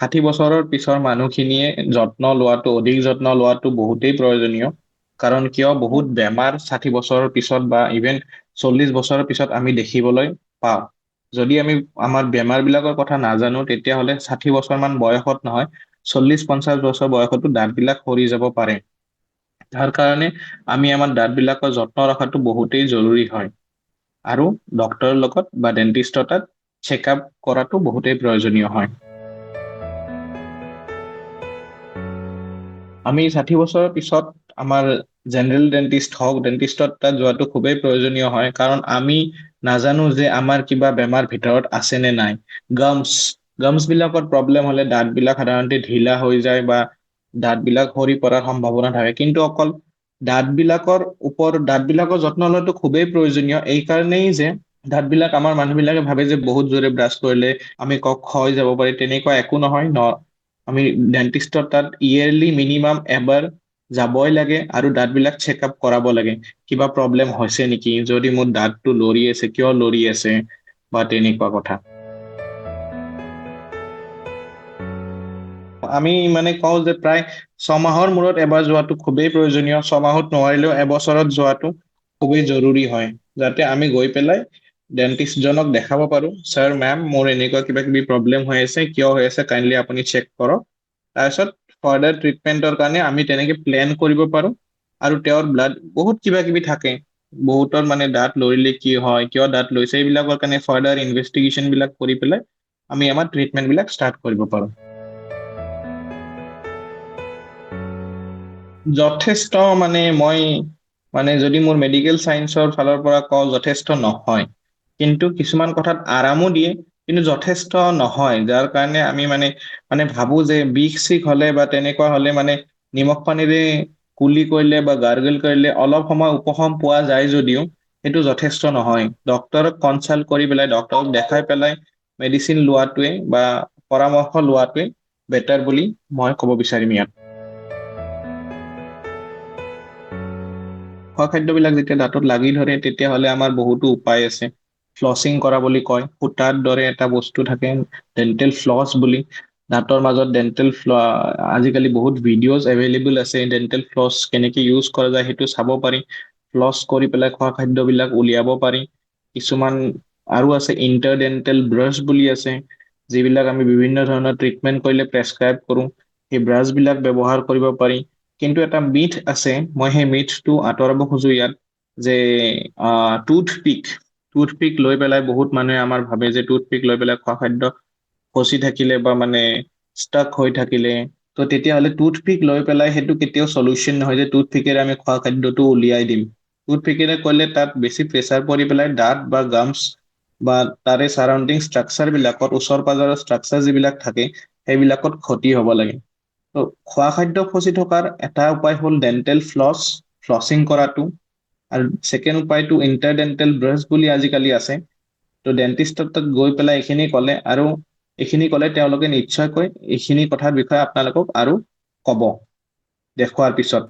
60 বছৰৰ পিছৰ মানুহখিনিয়ে অধিক যত্ন লোৱাটো বহুতেই প্ৰয়োজনীয়। কাৰণ কিয় বহুত বেমাৰ 60 বছৰৰ পিছত বা ইভেন 40 বছৰৰ পিছত আমি দেখিবলৈ পাওঁ। যদি আমি আমাৰ বেমাৰ বিলাকৰ কথা নাজানো তেতিয়াহ'লে 60 বছৰ মান বয়সত নহয় 40-50 বছৰ বয়সতো দাঁতবিলাক সৰি যাব পাৰে। তাৰ কাৰণে আমি আমাৰ দাঁতবিলাকৰ যত্ন ৰখাটো বহুতেই জৰুৰী হয়। আৰু ডক্তৰৰ লগত বা ডেন্টিষ্টৰ তাত চেকআপ কৰাটো বহুতেই প্ৰয়োজনীয় হয়। আমি 60 বছৰৰ পিছত আমাৰ জেনেৰেল ডেন্টিষ্টৰ তাত যোৱাটো খুবেই প্ৰয়োজনীয় হয়, কাৰণ আমি নাজানো যে আমাৰ কিবা বেমাৰ ভিতৰত আছে নে নাই। গামছ বিলাকত প্ৰব্লেম হলে দাঁতবিলাক সাধাৰণতে ঢিলা হৈ যায় বা দাঁতবিলাক সৰি পৰাৰ সম্ভাৱনা থাকে। কিন্তু অকল দাঁতবিলাকৰ যত্ন লোৱাটো খুবেই প্ৰয়োজনীয়, এই কাৰণেই যে দাঁতবিলাক আমাৰ মানুহবিলাকে ভাবে যে বহুত জোৰে ব্ৰাছ কৰিলে আমি ক্ষয় যাব পাৰি, তেনেকুৱা একো নহয় আমি ডেন্টিষ্টৰ তাত ইয়েৰলি মিনিমাম এবাৰ যাবই লাগে আৰু দাঁতবিলাক চেকআপ কৰাব লাগে। কিবা প্ৰব্লেম হৈছে নেকি, যদি মোৰ দাঁতটো লৰি আছে কিয় লৰি আছে বা তেনেকুৱা কথা। আমি কওঁ যে প্ৰায় 6 মাহৰ মূৰত এবাৰ যোৱাটো খুবেই প্ৰয়োজনীয়। 6 মাহত নোৱাৰিলেও এবছৰত যোৱাটো খুবেই জৰুৰী হয়, যাতে আমি গৈ পেলাই ডেন্টিষ্টজনক দেখাব পাৰো, ছাৰ মেম মোৰ এনেকুৱা কিবা কিবি প্ৰব্লেম হৈ আছে, কিয় হৈ আছে কাইণ্ডলি আপুনি চেক কৰক। তাৰপিছত ফাৰ্ডাৰ ট্ৰিটমেন্টৰ কাৰণে আমি তেনেকে প্লেন কৰিব পাৰো। আৰু তেওঁৰ বহুত কিবা কিবি থাকে, বহুতৰ দাঁত লৰিলে কি হয়, কিয় দাঁত লৈছে, এইবিলাকৰ কাৰণে ফাৰ্ডাৰ ইনভেষ্টিগেশ্যন বিলাক কৰি পেলাই আমি আমাৰ ট্ৰিটমেন্ট বিলাক ষ্টাৰ্ট কৰিব পাৰো। যথেষ্ট মই যদি মোৰ মেডিকেল চায়েন্সৰ ফালৰ পৰা কওঁ যথেষ্ট নহয়, কিন্তু কিছুমান কথাত আৰামো দিয়ে, কিন্তু যথেষ্ট নহয়। যাৰ কাৰণে আমি ভাবো যে বিষ চিষ হলে বা তেনেকুৱা হলে নিমখ পানীৰে কুলি কৰিলে বা গাৰ্গল কৰিলে অলপ সময় উপশম পোৱা যায় যদিও সেইটো যথেষ্ট নহয়। ডক্তৰক কনচাল্ট কৰি পেলাই, ডক্তৰক দেখাই পেলাই মেডিচিন লোৱাটোৱে বা পৰামৰ্শ লোৱাটোৱে বেটাৰ বুলি মই ক'ব বিচাৰিম ইয়াত। খোৱা খাদ্যবিলাক যেতিয়া দাঁতত লাগি ধৰে তেতিয়াহ'লে আমাৰ বহুতো উপায় আছে। ফ্লচিং কৰা বুলি কয়, ফুটাৰ দৰে এটা বস্তু থাকে ডেণ্টেল ফ্লছ বুলি। দাঁতৰ মাজত আজিকালি বহুত ভিডিঅ'জ এভেইলেবল আছে, ডেণ্টেল ফ্লছ কেনেকে ইউজ কৰা যায় সেইটো চাব পাৰি। ফ্লছ কৰি পেলাই খোৱা খাদ্যবিলাক উলিয়াব পাৰি। কিছুমান আৰু আছে ইণ্টাৰডেণ্টেল ব্ৰাছ বুলি আছে, যিবিলাক আমি বিভিন্ন ধৰণৰ ট্ৰিটমেণ্ট কৰিলে প্ৰেছক্ৰাইব কৰোঁ। সেই ব্ৰাছবিলাক ব্যৱহাৰ কৰিব পাৰি। কিন্তু এটা মিথ আছে, মই সেই মিথটো আঁতৰাব খোজো ইয়াত, যে টুথপিক লৈ পেলাই বহুত মানুহে আমাৰ ভাবে যে টুথপিক লৈ পেলাই খোৱা খাদ্য ফচি থাকিলে বা ষ্টাক হৈ থাকিলে, তো তেতিয়াহ'লে টুথপিক লৈ পেলাই সেইটো কেতিয়াও চলিউশ্যন নহয় যে টুথপিকেৰে আমি খোৱা খাদ্যটো উলিয়াই দিম। টুথপিকেৰে কৰিলে তাত বেছি প্ৰেছাৰ পৰি পেলাই দাঁত বা গামছ বা তাৰে চাৰাউণ্ডিং ষ্ট্ৰাকচাৰবিলাকত, ওচৰ পাজৰৰ ষ্ট্ৰাকচাৰ যিবিলাক থাকে সেইবিলাকত ক্ষতি হ'ব লাগে। তো খোৱা খাদ্য ফচি থকাৰ এটা উপায় হ'ল ডেণ্টেল ফ্লচিং কৰাটো। আৰু ছেকেণ্ড উপায়টো ইণ্টাৰডেণ্টেল ব্ৰাছ বুলি আজিকালি আছে। তো ডেণ্টিষ্টৰ তাত গৈ পেলাই এইখিনি ক'লে তেওঁলোকে নিশ্চয়কৈ এইখিনি কথাৰ বিষয়ে আপোনালোকক আৰু ক'ব দেখুৱাৰ পিছত।